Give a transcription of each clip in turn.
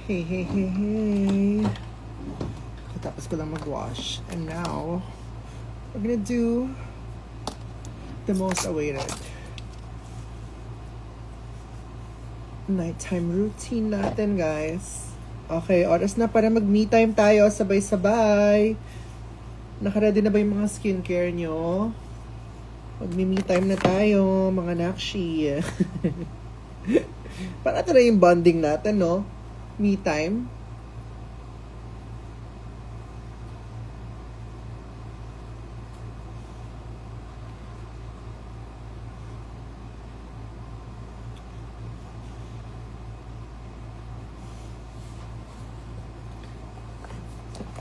Hey, hey, hey, hey. Tapos ko lang mag-wash. And now, we're gonna do the most awaited nighttime routine natin, guys. Okay, oras na para mag-me time tayo. Sabay-sabay. Nakaready na ba yung mga skincare nyo? Mag-me time na tayo, mga nakshi. Para ito na yung bonding natin, no? Me time.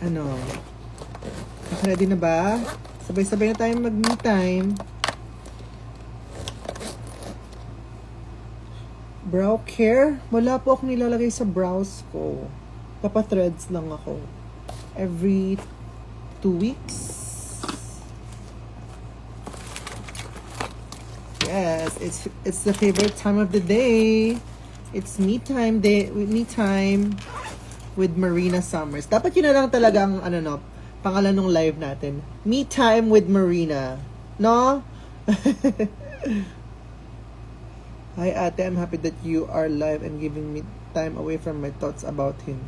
Ano? Ready na ba? Sabay-sabay na tayong mag-me time. Brow care? Wala po akong nilalagay sa brows ko. Papa-threads lang ako. Every 2 weeks. Yes, it's the favorite time of the day. It's me time day, me time with Marina Summers. Dapat yun na lang talagang pangalan ng live natin. Me time with Marina. No? Hi ate, I'm happy that you are live and giving me time away from my thoughts about him.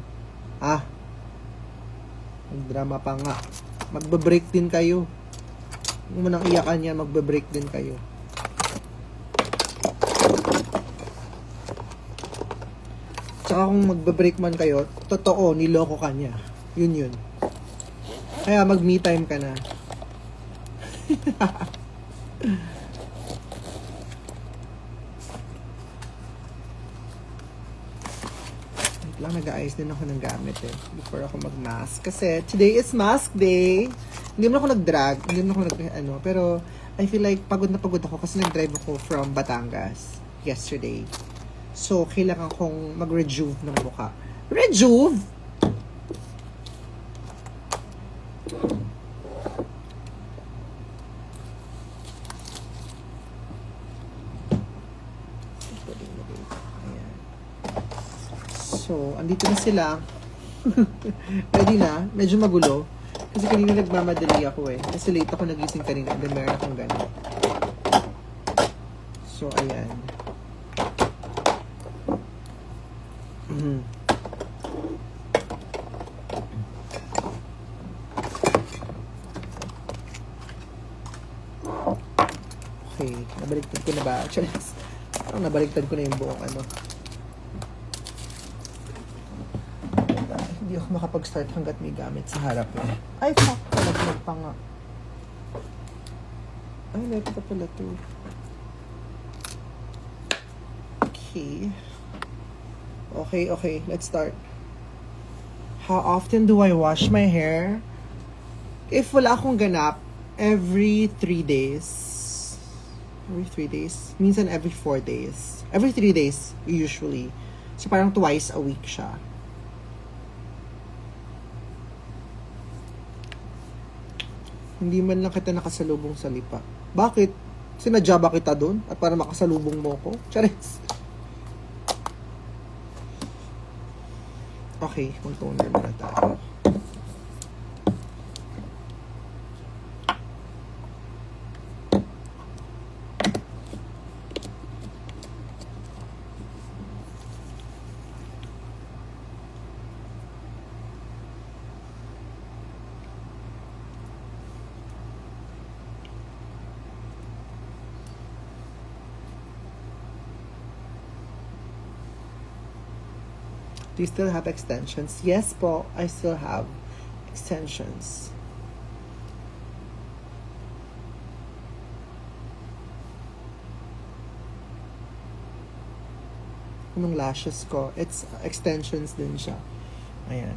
Drama pa nga. Magbe-break din kayo. Huwag mo nang iyakan yan, magbe-break din kayo. Tsaka kung magbe-break man kayo, totoo, niloko ka niya. Yun. Kaya mag-me time ka na. Lang nag-aayos din ako ng gamit before ako mag-mask. Kasi today is mask day. Hindi mo ako nag-drag. Pero I feel like pagod na pagod ako kasi nag-drive ako from Batangas yesterday. So, kailangan kong mag-rejuve ng mukha. Rejuve? So, andito na sila. Ready na. Medyo magulo. Kasi kanina nagmamadali ako Kasi late ako nagising kanina. Then meron akong ganun. So, ayan. Okay. Nabaliktad ko na ba? Parang nabaliktad ko na yung buong Hindi ako makapag-start hanggat may gamit sa harap niya. Ay, fuck! Nalaglag pa nga. Ay, ito pa pala to. Okay. Let's start. How often do I wash my hair? If wala akong ganap, every 3 days. Every 3 days? Minsan every 4 days. Every 3 days, usually. So, parang twice a week siya. Hindi man lang kita nakasalubong sa lipa. Bakit? Sinadya ba kita doon? At para makasalubong mo ko? Charis. Okay, mag-toner muna tayo. Do you still have extensions? Yes po, I still have extensions. Yung lashes ko, it's extensions din siya. Ayan.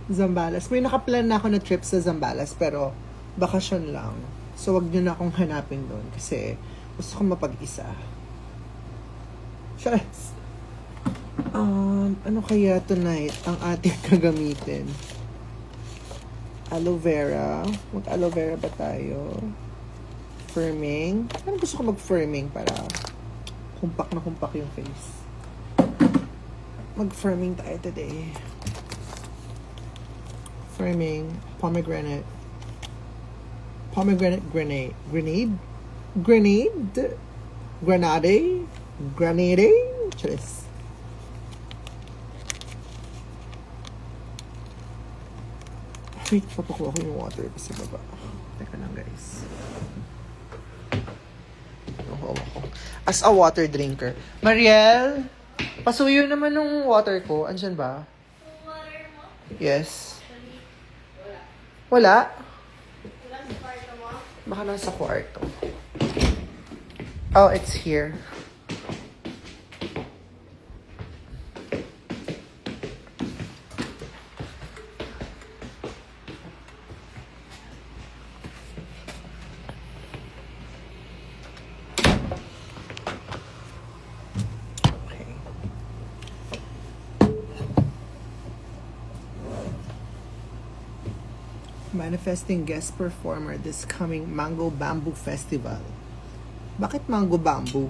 Zambales. May nakaplan na ako na trip sa Zambales pero bakasyon lang. So wag niyo na akong hanapin doon kasi gusto ko mapag-isa. Shucks. Ano kaya tonight ang ating gagamitin? Aloe vera. Mag-aloe vera ba tayo? Firming. Ano gusto ko mag-firming para humpak na humpak yung face. Mag-firming tayo today. Firming. Pomegranate. Pomegranate grenade. Grenade? Grenade? Grenade? Grenade? Charis. Wait, papakuha ko yung water sa baba. Teka lang, guys. As a water drinker. Mariel, pasuyo naman ng water ko. Andyan ba? Water mo? Yes. Wala? Wala sa kwarto mo? Baka nasa kwarto. Oh, it's here. Manifesting guest performer this coming Mango Bamboo Festival. Bakit Mango Bamboo?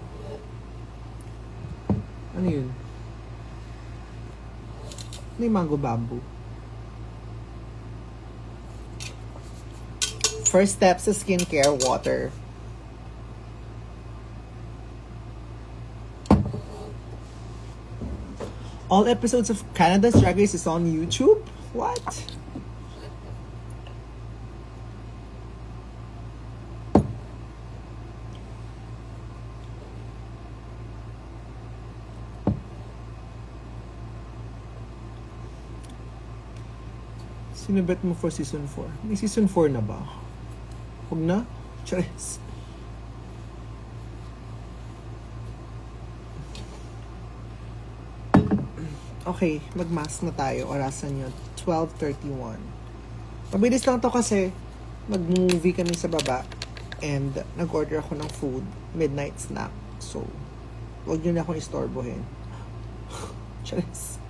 Ano yun? Ano yung Mango Bamboo? First step sa skincare, water. All episodes of Canada's Drag Race is on YouTube? What? Sinubet mo for season 4? May season 4 na ba? Huwag na? Charis. Okay, mag-mask na tayo. Orasan nyo. 12:31. Mabilis lang to kasi mag-movie kami sa baba and nag-order ako ng food. Midnight snack. So, huwag nyo na akong istorbohin. Charis.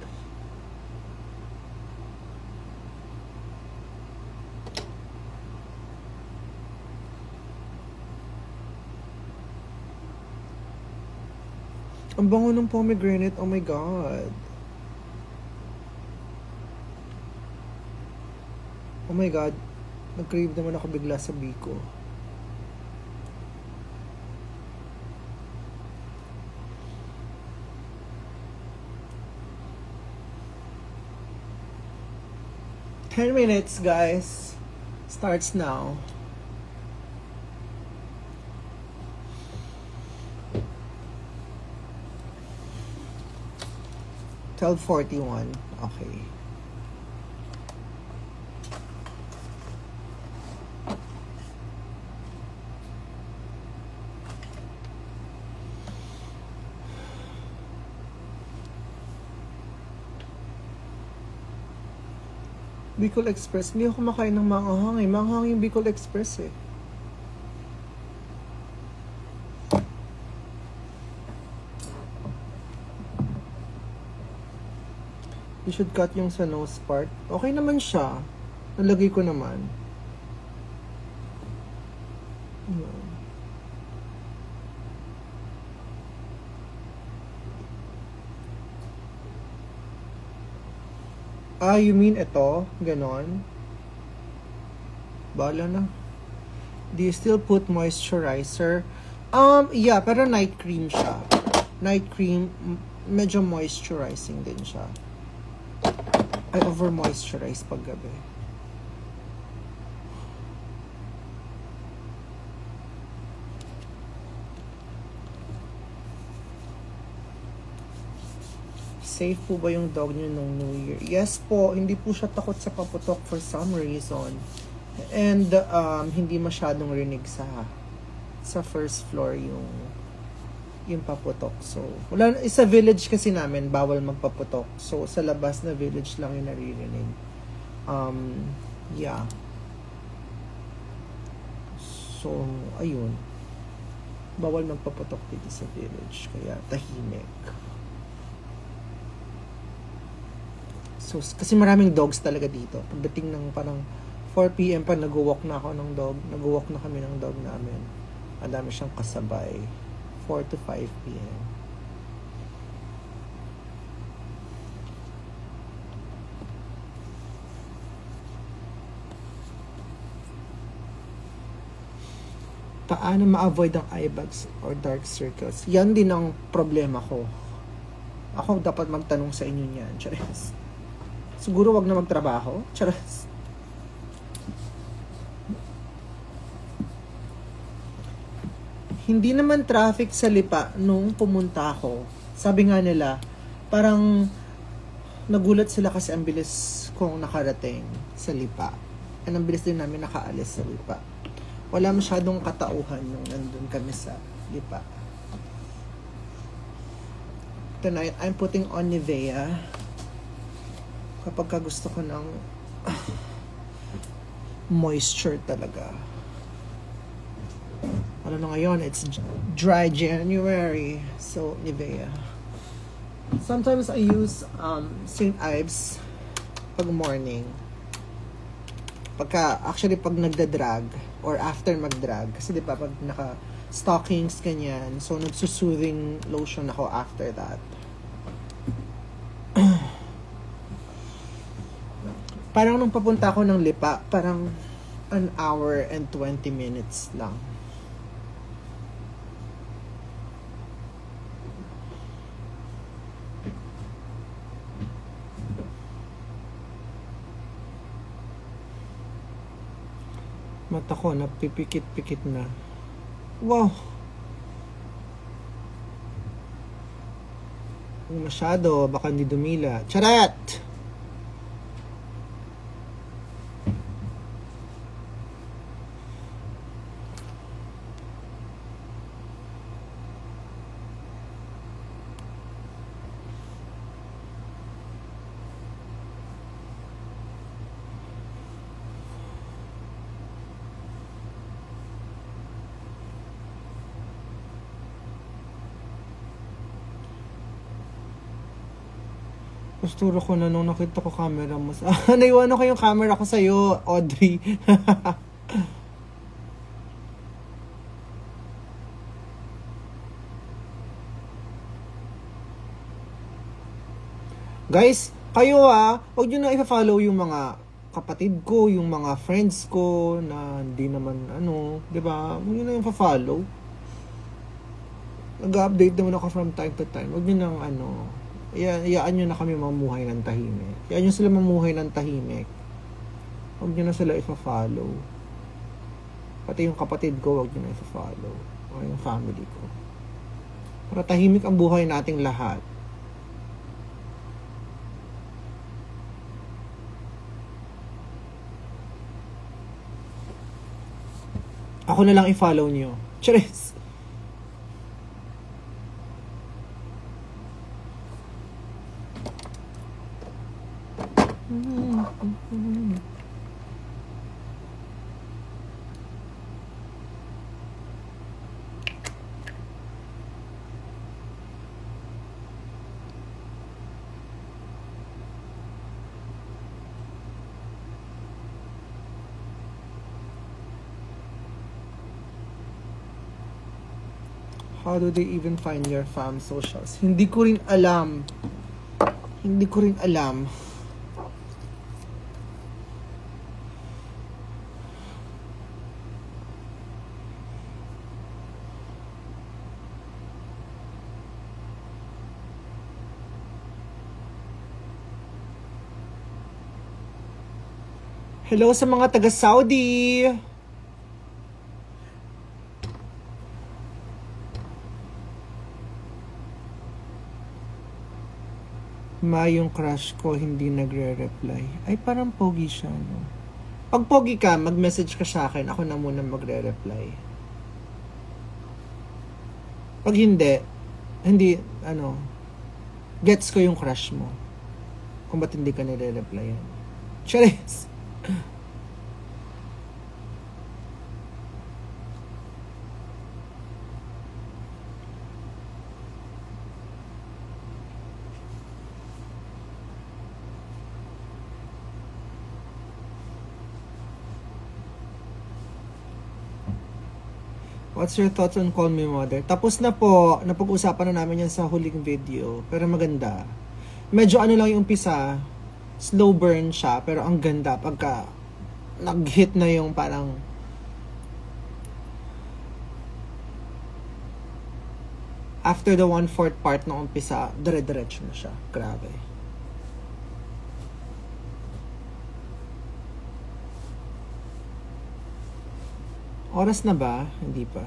Ang bango ng pomegranate. Oh my God. Oh my God. Nag-crave naman ako bigla sa Biko. Ten minutes, guys. Starts now. $12:41. Okay. Bicol Express. Hindi ako kumakain ng manghang eh. Manghang yung Bicol Express eh. You should cut yung sa nose part. Okay naman siya. Nalagay ko naman. Ayan. Ah, you mean ito? Ganon? Bala na. Do you still put moisturizer? Yeah, pero night cream siya. Night cream, medyo moisturizing din siya. I over-moisturize pag gabi. Safe po ba yung dog niyo nung New Year? Yes po, hindi po siya takot sa paputok for some reason. And hindi masyadong rinig sa first floor yung paputok. So, wala, sa village kasi namin, bawal magpaputok. So, sa labas na village lang yung naririnig. Yeah. So, ayun. Bawal magpaputok dito sa village. Kaya, tahimik. So, kasi maraming dogs talaga dito. Pagdating ng parang 4 p.m. pa, nag-walk na ako ng dog. Nag-walk na kami ng dog namin. Ang dami siyang kasabay. 4 to 5 p.m. Paano ma-avoid ang eye bags or dark circles? Yan din ang problema ko. Ako dapat magtanong sa inyo niyan. Charis. Siguro wag na magtrabaho. Charis. Hindi naman traffic sa Lipa nung pumunta ako. Sabi nga nila, parang nagulat sila kasi ang bilis kong nakarating sa Lipa. And ang bilis din namin nakaalis sa Lipa. Wala masyadong katauhan nung nandun kami sa Lipa. Tonight, I'm putting on Nivea. Kapag ka gusto ko ng moisture talaga. Ano na ngayon, it's dry January. So, Nivea. Sometimes I use St. Ives pag morning. Actually, pag nagda-drag or after mag-drag, kasi di ba pag naka-stockings, ganyan, so nagsusoothing lotion ako after that. Parang nung papunta ako ng Lipa, parang 1 hour and 20 minutes lang. Mata ko, napipikit-pikit na. Wow! Kung masyado, baka hindi dumila. Charat! Postura ko na nung nakita ko camera mo. Naiwan ko yung camera ko sa'yo, Audrey. Guys, kayo huwag nyo na i-follow yung mga kapatid ko, yung mga friends ko na hindi naman di ba? Huwag nyo na yung follow. Nag-update naman ako from time to time. Huwag nyo nang iyaan nyo na kami mamuhay ng tahimik. Iyaan nyo sila mamuhay ng tahimik. Huwag nyo na sila i-follow. Pati yung kapatid ko, huwag nyo na i-follow. O yung family ko. Para tahimik ang buhay nating lahat. Ako na lang i-follow nyo. Charis! How do they even find your fam socials? Hindi ko rin alam. Hindi ko rin alam. Hello sa mga taga-Saudi! Yung crush ko hindi nagre-reply. Ay, parang pogi siya, no? Pag pogi ka, mag-message ka sa akin. Ako na muna magre-reply. Pag hindi, gets ko yung crush mo. Kung ba't hindi ka nire-replyan. Charis! What's your thoughts on Call Me Mother? Tapos na po, napag-usapan na namin yan sa huling video. Pero maganda. Medyo ano lang yung umpisa, slow burn siya, pero ang ganda pagka nag-hit na yung parang after the 1/4 part ng umpisa, dire-diretso na siya. Grabe. Oras na ba? Hindi pa.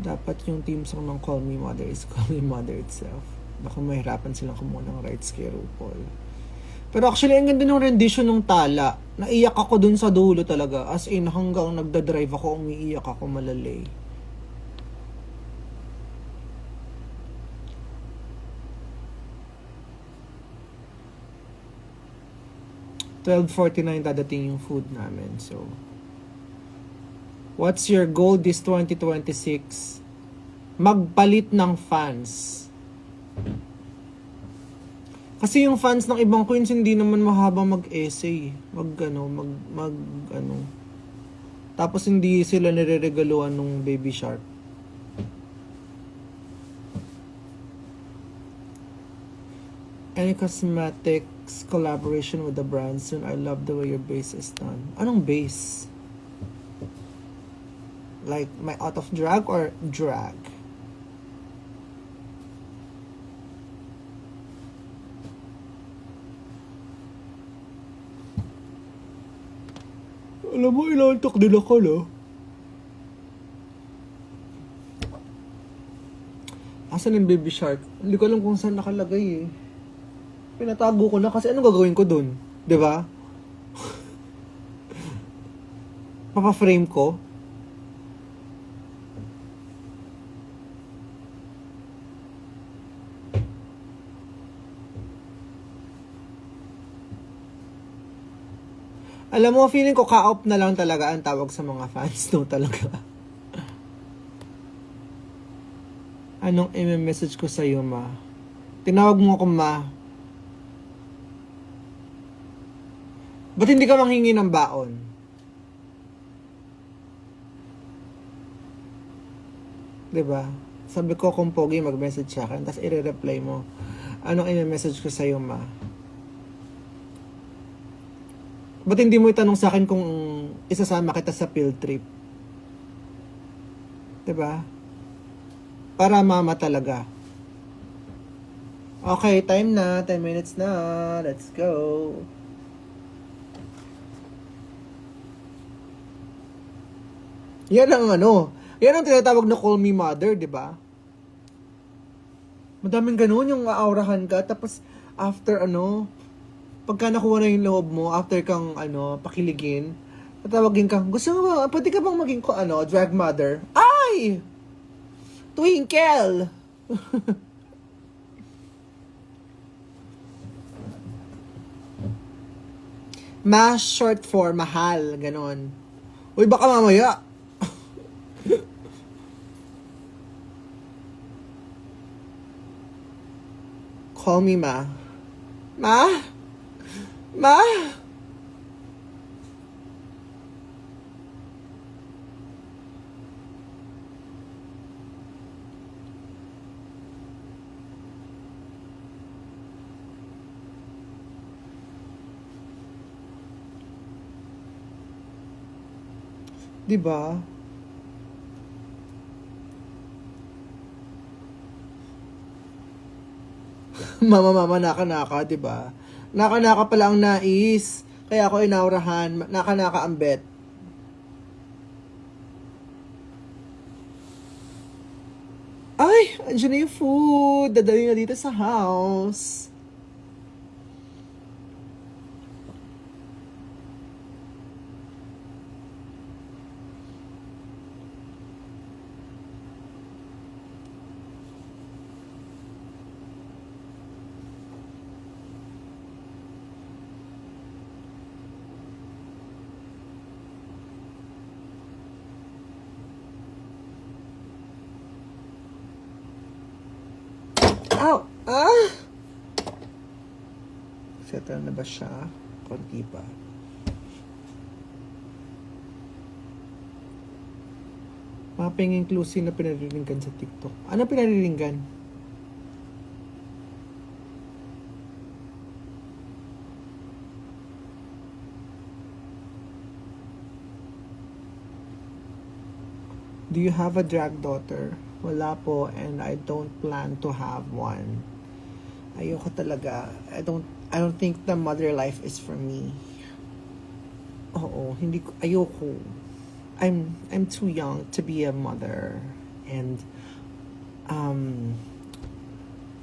Dapat yung theme song ng Call Me Mother is Call Me Mother itself. Baka mahirapan silang kumuha ng rights kay RuPaul. Pero actually, ang ganda ng rendition ng tala. Naiyak ako dun sa dulo talaga. As in, hanggang nagdadrive ako, umiiyak ako malalay. $12.49 dadating yung food namin. So, what's your goal this 2026? Magpalit ng fans. Kasi yung fans ng ibang queens hindi naman mahaba mag-essay. Mag ano. Tapos hindi sila nireregaluhan ng Baby Shark. Any cosmetics collaboration with the brand soon? I love the way your base is done. Anong base? Like my out of drag or drag? Alam mo, ilantok din ako, no? Asan yung Baby Shark? Hindi ko alam kung saan nakalagay eh. Pinatago ko na kasi anong gagawin ko dun? 'Di ba? Papa-frame ko? Alam mo, feeling ko ka-op na lang talaga ang tawag sa mga fans, no talaga. Anong i-message ko sa'yo, ma? Tinawag mo ako, ma. Ba't hindi ka manghingi ng baon? Diba? Sabi ko kung pogi, mag-message sa akin, tapos i-reply mo. Anong i-message ko sa'yo, ma? Ba't hindi mo itanong sa akin kung isasama kita sa field trip? Diba? Para mama talaga. Okay, time na. 10 minutes na. Let's go. Yan ang ano. Yan ang tinatawag na Call Me Mother, di ba? Madaming ganun yung aurahan ka. Tapos, after ano, pagka nakuha na yung loob mo, after kang ano, pakiligin, tatawagin kang, gusto mo ba, pwede ka bang maging ano, drag mother? Ay! Twinkle! Ma short for mahal, ganon. Uy, baka mamaya. Call me ma. Ma? Ma? Diba? Mama, naka-naka, diba? Naka-naka pala ang nais. Kaya ako inaurahan. Naka-naka ang bet. Ay! Andiyan na yung food. Dadali na dito sa house. Ow! Ah! Nagsettle na ba siya? Konti pa. Mga pengeng closing na pinariringgan sa TikTok. Ano pinariringgan? Do you have a drag daughter? Wala po, and I don't plan to have one. Ayoko talaga. I don't think the mother life is for me. Oo, hindi ko, ayoko. I'm too young to be a mother. And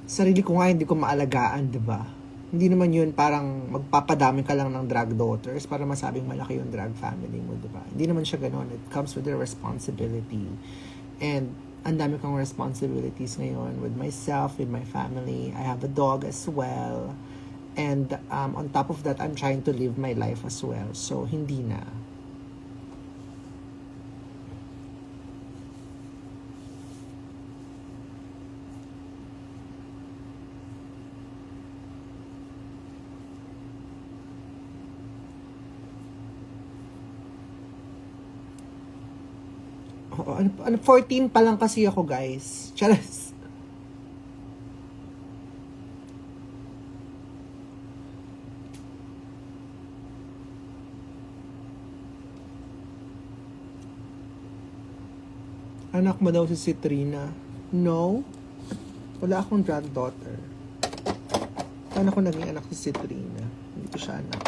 sarili ko nga hindi ko maalagaan, 'di ba? Hindi naman 'yun parang magpapadami ka lang ng drag daughters para masabing malaki yung drag family mo, 'di ba? Hindi naman siya ganoon. It comes with a responsibility. And ang dami kong responsibilities ngayon with myself, with my family. I have a dog as well. And on top of that, I'm trying to live my life as well. So, hindi na. Oo, 14 pa lang kasi ako, guys. Charas. Anak mo daw si Citrina. No. Wala akong drag daughter. Paano ko naging anak si Citrina? Hindi ko siya anak.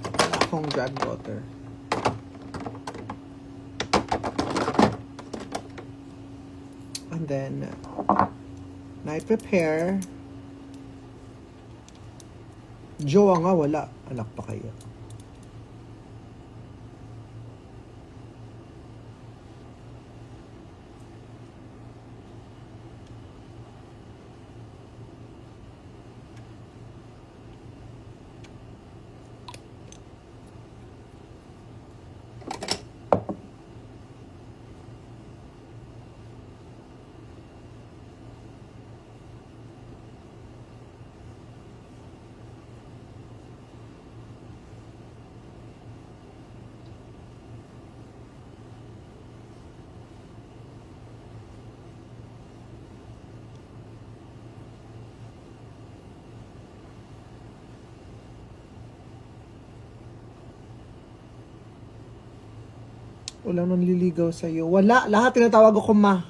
Wala akong drag daughter. And then, night prepare. Jowa nga, wala. Anak pa kaya. Walang nanliligaw sa'yo. Wala. Lahat tinatawag ako ma.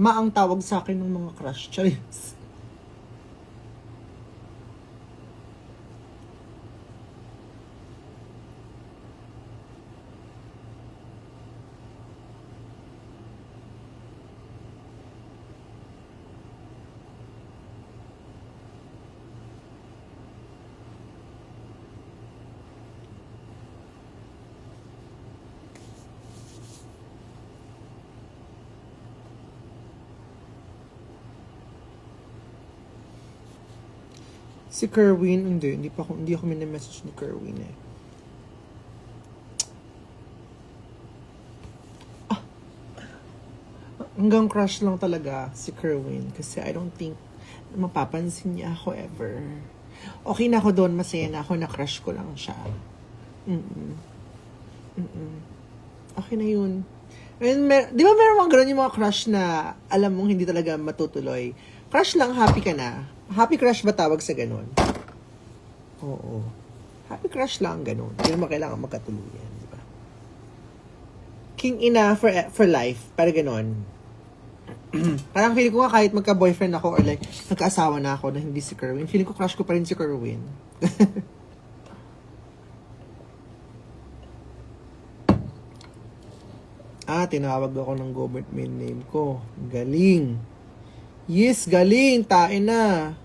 Ma ang tawag sa akin ng mga crush. Charis. Si Kerwin, hindi ako minamessage ni Kerwin eh. Hanggang crush lang talaga si Kerwin kasi I don't think mapapansin niya ako ever. Okay na ako doon, masaya na ako na crush ko lang siya. Okay na yun. And di ba meron mga ganun yung mga crush na alam mong hindi talaga matutuloy? Crush lang, happy ka na. Happy crush ba tawag sa ganun? Oo. Happy crush lang ganun. Hindi naman kailangan magkatuluyan, di ba? King ina for life. Para ganun. Parang feeling ko nga kahit magka-boyfriend ako or like nagka-asawa na ako na hindi si Kerwin, feeling ko crush ko pa rin si Kerwin. Tinawag ako ng government name ko. Galing. Yes, galing. Tain na.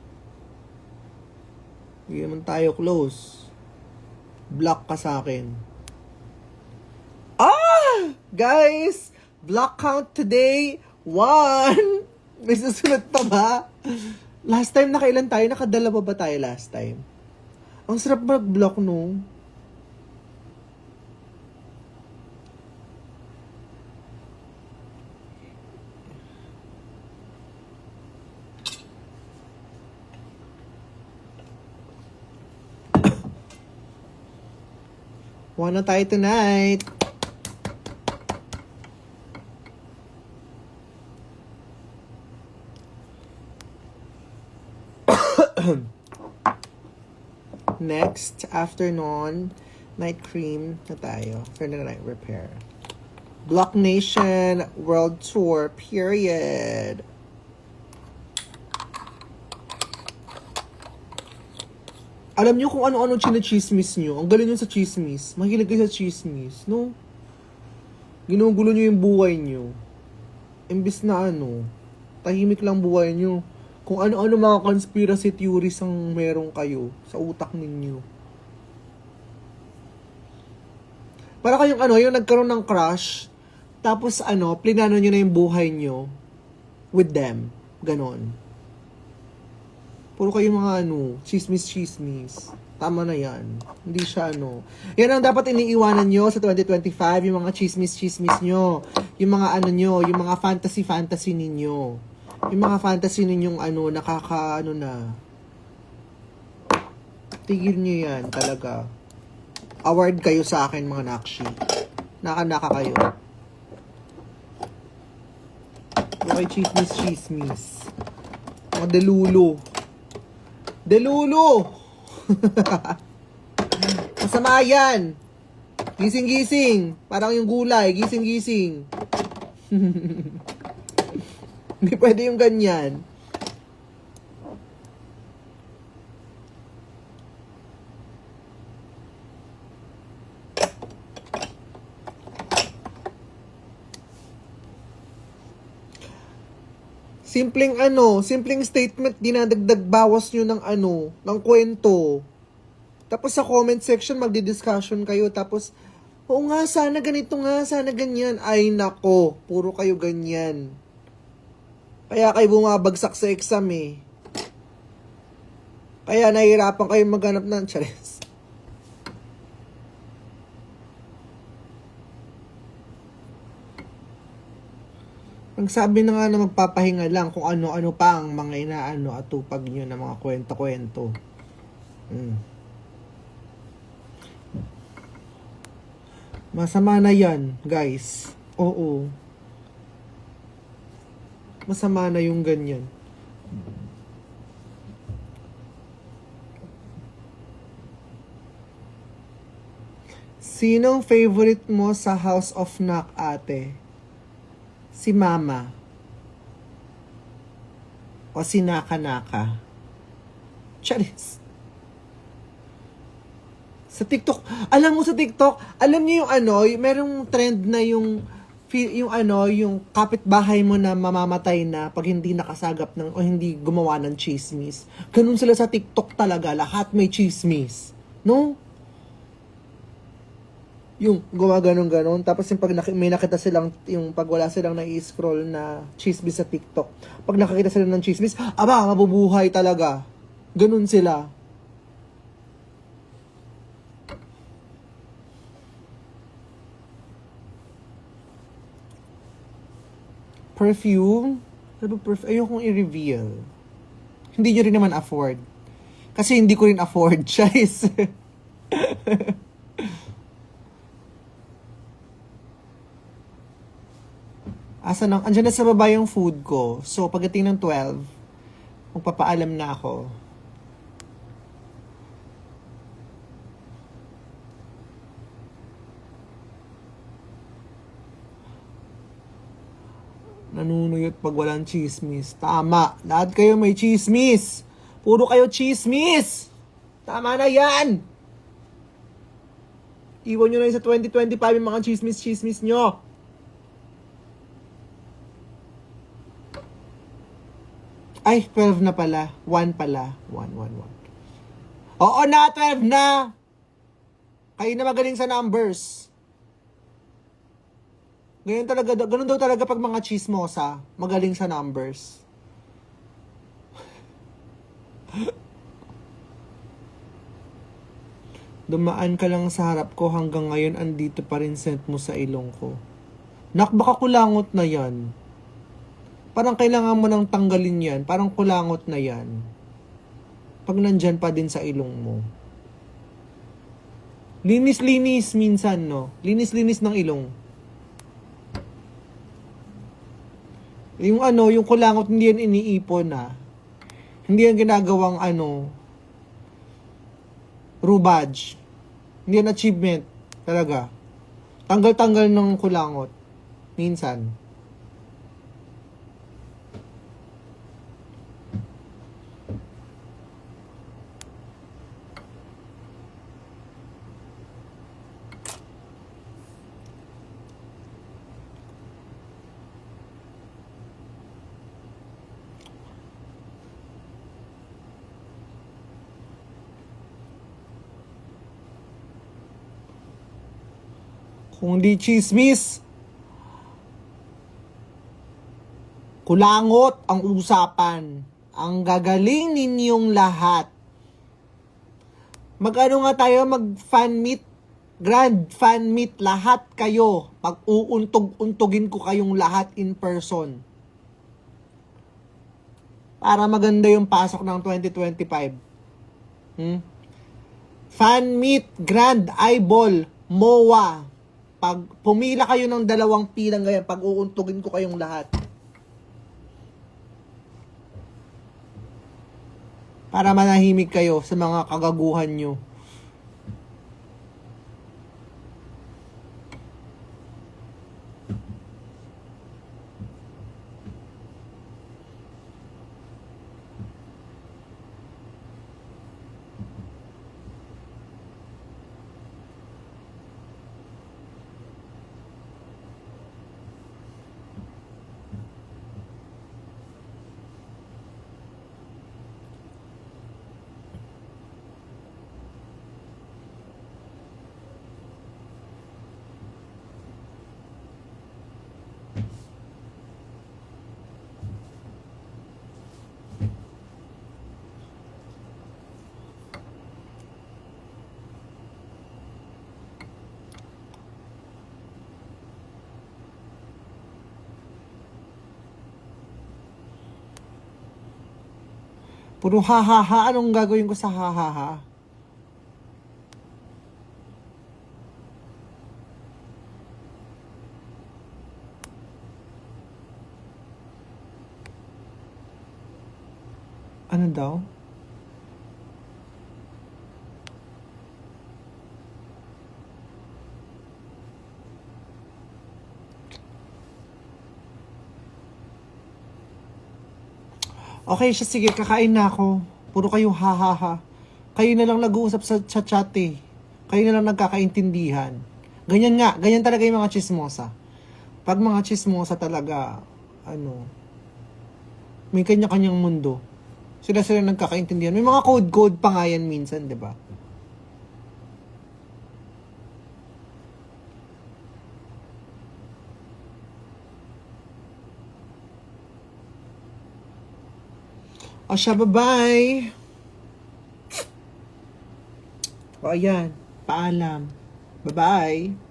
Hindi naman tayo close. Block ka sa akin. Guys! Block count today, 1. May susunod pa ba? Last time nakailan tayo? Nakadalawa ba tayo last time? Ang sarap mag-block, no? One na tayo tonight. Next, afternoon, night cream na tayo for the night repair. Block Nation World Tour, period. Alam nyo kung ano-ano chismis nyo. Ang galing nyo sa chismis. Mahilig kayo sa chismis, no? Ginugulo nyo yung buhay nyo. Imbis na tahimik lang buhay nyo. Kung ano-ano mga conspiracy theories ang meron kayo sa utak ninyo. Para kayong yung nagkaroon ng crush, tapos plinano nyo na yung buhay nyo with them. Ganon. Puro kayo mga chismis. Tama na yan. Hindi siya Yan ang dapat iniiwanan nyo sa 2025, yung mga chismis nyo. Yung mga nyo, yung mga fantasy ninyo. Yung mga fantasy ninyong na. Tigil nyo yan talaga. Award kayo sa akin mga nakshi. Naka kayo. Okay, chismis. Mga delulo. Masama yan. Gising. Parang yung gulay. Gising. Hindi pwede yung ganyan. Simpleng statement, dinadagdag bawas nyo ng kwento. Tapos sa comment section, magdi-discussion kayo. Tapos, oo nga, sana ganito nga, sana ganyan. Ay nako, puro kayo ganyan. Kaya kayo bumabagsak sa exam Kaya nahihirapan kayo maghanap ng chares. Ang sabi na nga na magpapahinga lang kung ano-ano pa ang mga atupag nyo na mga kwento-kwento. Masama na yan, guys. Oo. Masama na yung ganyan. Sinong favorite mo sa House of Knock, ate? Si Mama o si Naka? Charis. Sa TikTok, alam mo sa TikTok, alam niyo yung merong trend na yung kapitbahay mo na mamamatay na pag hindi nakasagap o hindi gumawa ng chismis. Ganun sila sa TikTok talaga, lahat may chismis. No? Yung gumaganon-ganon. Tapos yung pag may nakita silang, yung pag wala silang na-scroll na chismis sa TikTok. Pag nakakita sila ng chismis, mabubuhay talaga. Ganun sila. Perfume? Ayokong i-reveal. Hindi nyo rin naman afford. Kasi hindi ko rin afford. Guys. Andyan na sa baba yung food ko. So, pagdating ng 12, magpapaalam na ako. Nanunuyot pag walang chismis. Tama. Lahat kayo may chismis. Puro kayo chismis. Tama na yan. Iwan nyo na yun sa 2025 yung mga chismis nyo. Ay, 12 na pala. 1 pala. 1. Oo na, 12 na. Kayo na magaling sa numbers. Ganun daw talaga pag mga chismosa, magaling sa numbers. Dumaan ka lang sa harap ko hanggang ngayon andito pa rin scent mo sa ilong ko. Nak, baka kulangot na yan. Parang kailangan mo nang tanggalin yan. Parang kulangot na yan. Pag nandyan pa din sa ilong mo. Linis-linis minsan, no? Linis-linis ng ilong. Yung ano, yung kulangot, hindi yan iniipon, na. Hindi yan ginagawang, rubage. Hindi yan achievement. Talaga. Tanggal-tanggal ng kulangot. Minsan. Kung di chismis, kulangot ang usapan. Ang gagaling ninyong lahat. Mag-ano nga tayo, mag-fan meet, grand fan meet, lahat kayo. Pag-uuntog-untogin ko kayong lahat in person. Para maganda yung pasok ng 2025. Fan meet, grand eyeball, MOA. Pag pumila kayo ng 2 pilang ganyan, pag-uuntogin ko kayong lahat. Para manahimik kayo sa mga kagaguhan nyo. Puro ha-ha-ha. Anong gagawin ko sa ha-ha-ha? Ano daw? Okay siya, sige, kakain na ako. Puro kayo ha-ha-ha. Kayo na lang nag-uusap sa chat eh. Kayo na lang nagkakaintindihan. Ganyan nga, ganyan talaga yung mga chismosa. Pag mga chismosa talaga, may kanya-kanyang mundo. Sila nagkakaintindihan. May mga code-code pa nga yan minsan, di ba? O siya, bye-bye. O ayan, paalam. Bye-bye.